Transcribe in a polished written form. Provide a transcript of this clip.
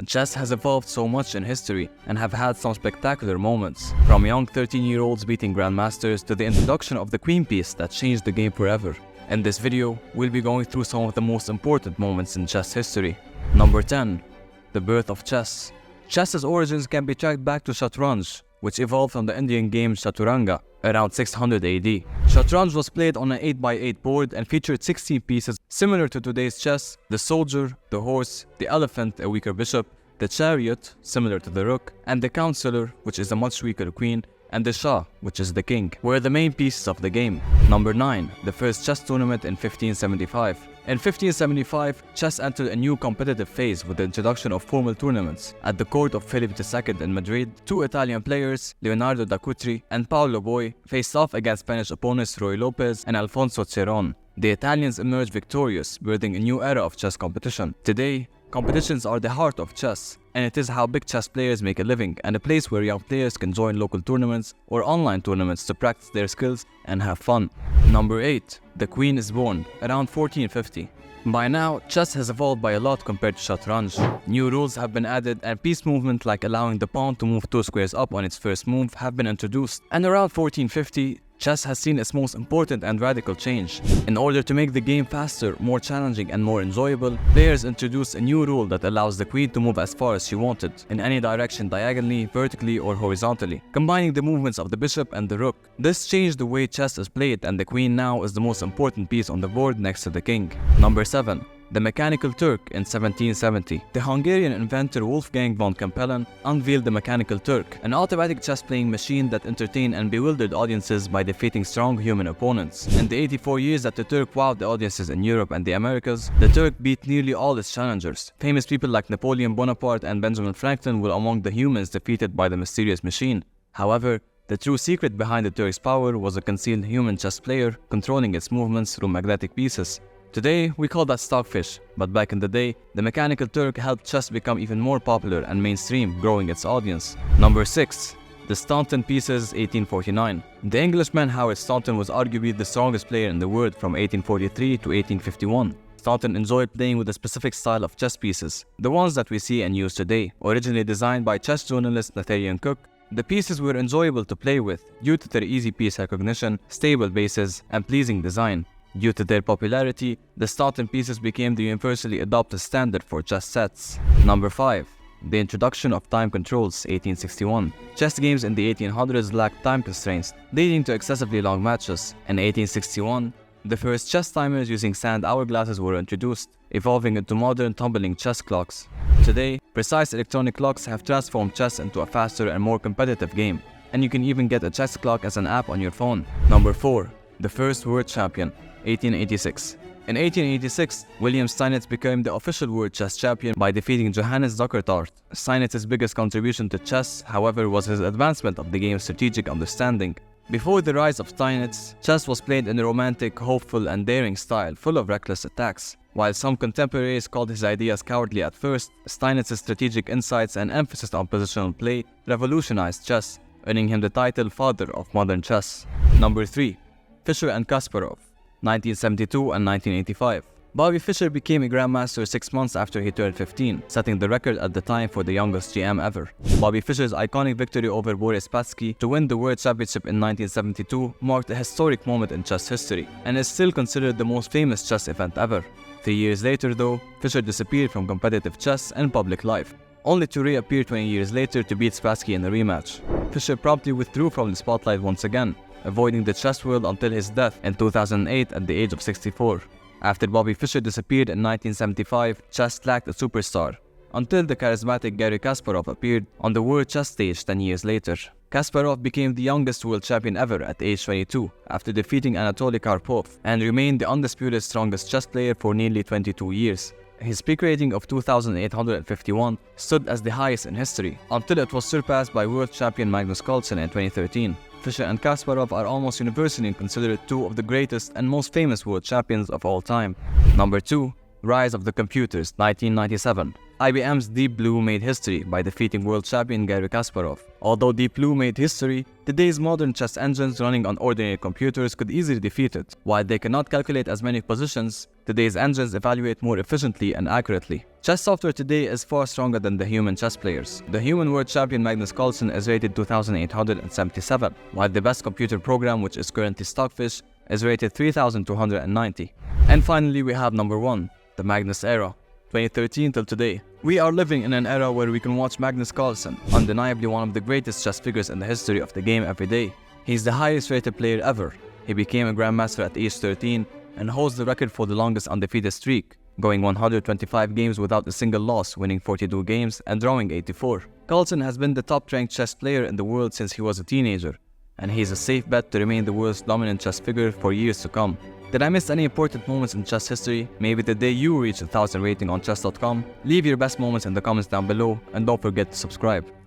Chess has evolved so much in history and have had some spectacular moments, from young 13-year-olds beating grandmasters to the introduction of the queen piece that changed the game forever. In this video, we'll be going through some of the most important moments in chess history. Number 10. The birth of chess. Chess's origins can be tracked back to Shatranj, which evolved from the Indian game Chaturanga around 600 AD. Shatranj was played on an 8x8 board and featured 16 pieces similar to today's chess: the soldier, the horse, the elephant, a weaker bishop, the chariot, similar to the rook, and the counselor, which is a much weaker queen, and the Shah, which is the king, were the main pieces of the game. Number 9. The first chess tournament in 1575. In 1575, chess entered a new competitive phase with the introduction of formal tournaments. At the court of Philip II in Madrid, two Italian players, Leonardo da Cutri and Paolo Boi, faced off against Spanish opponents Ruy Lopez and Alfonso Ceron. The Italians emerged victorious, birthing a new era of chess competition. Today, competitions are the heart of chess, and it is how big chess players make a living and a place where young players can join local tournaments or online tournaments to practice their skills and have fun. Number 8. The Queen is born, around 1450. By now, chess has evolved by a lot compared to Shatranj. New rules have been added and piece movement like allowing the pawn to move 2 squares up on its first move have been introduced. And around 1450, chess has seen its most important and radical change. In order to make the game faster, more challenging and more enjoyable, players introduced a new rule that allows the queen to move as far as she wanted, in any direction diagonally, vertically or horizontally, combining the movements of the bishop and the rook. This changed the way chess is played, and the queen now is the most important piece on the board next to the king. Number 7. The Mechanical Turk in 1770. The Hungarian inventor Wolfgang von Kempelen unveiled the Mechanical Turk, an automatic chess-playing machine that entertained and bewildered audiences by defeating strong human opponents. In the 84 years that the Turk wowed the audiences in Europe and the Americas, the Turk beat nearly all its challengers. Famous people like Napoleon Bonaparte and Benjamin Franklin were among the humans defeated by the mysterious machine. However, the true secret behind the Turk's power was a concealed human chess player controlling its movements through magnetic pieces. Today, we call that stockfish, but back in the day, the Mechanical Turk helped chess become even more popular and mainstream, growing its audience. Number 6. The Staunton Pieces, 1849. The Englishman Howard Staunton was arguably the strongest player in the world from 1843 to 1851. Staunton enjoyed playing with a specific style of chess pieces, the ones that we see and use today. Originally designed by chess journalist Nathaniel Cook, the pieces were enjoyable to play with due to their easy piece recognition, stable bases, and pleasing design. Due to their popularity, the Staunton pieces became the universally adopted standard for chess sets. Number 5. The introduction of time controls, 1861. Chess games in the 1800s lacked time constraints, leading to excessively long matches. In 1861, the first chess timers using sand hourglasses were introduced, evolving into modern tumbling chess clocks. Today, precise electronic clocks have transformed chess into a faster and more competitive game, and you can even get a chess clock as an app on your phone. Number 4. The first world champion, 1886. In 1886, William Steinitz became the official world chess champion by defeating Johannes Zuckertart. Steinitz's biggest contribution to chess, however, was his advancement of the game's strategic understanding. Before the rise of Steinitz, chess was played in a romantic, hopeful, and daring style, full of reckless attacks. While some contemporaries called his ideas cowardly at first, Steinitz's strategic insights and emphasis on positional play revolutionized chess, earning him the title Father of Modern Chess. Number 3. Fischer and Kasparov, 1972 and 1985. Bobby Fischer became a grandmaster 6 months after he turned 15, setting the record at the time for the youngest GM ever. Bobby Fischer's iconic victory over Boris Spassky to win the World Championship in 1972 marked a historic moment in chess history, and is still considered the most famous chess event ever. 3 years later though, Fischer disappeared from competitive chess and public life, only to reappear 20 years later to beat Spassky in a rematch. Fischer promptly withdrew from the spotlight once again, avoiding the chess world until his death in 2008 at the age of 64. After Bobby Fischer disappeared in 1975, chess lacked a superstar, until the charismatic Garry Kasparov appeared on the world chess stage 10 years later. Kasparov became the youngest world champion ever at age 22 after defeating Anatoly Karpov, and remained the undisputed strongest chess player for nearly 22 years. His peak rating of 2,851 stood as the highest in history, until it was surpassed by world champion Magnus Carlsen in 2013. Fischer and Kasparov are almost universally considered two of the greatest and most famous world champions of all time. Number 2. Rise of the Computers, 1997. IBM's Deep Blue made history by defeating world champion Garry Kasparov. Although Deep Blue made history, today's modern chess engines running on ordinary computers could easily defeat it. While they cannot calculate as many positions, today's engines evaluate more efficiently and accurately. Chess software today is far stronger than the human chess players. The human world champion Magnus Carlsen is rated 2,877, while the best computer program, which is currently Stockfish, is rated 3,290. And finally, we have number 1, the Magnus Era, 2013 till today. We are living in an era where we can watch Magnus Carlsen, undeniably one of the greatest chess figures in the history of the game, every day. He's the highest rated player ever. He became a grandmaster at age 13 and holds the record for the longest undefeated streak, going 125 games without a single loss, winning 42 games and drawing 84. Carlsen has been the top-ranked chess player in the world since he was a teenager, and he's a safe bet to remain the world's dominant chess figure for years to come. Did I miss any important moments in chess history? Maybe the day you reach 1,000 rating on chess.com? Leave your best moments in the comments down below, and don't forget to subscribe.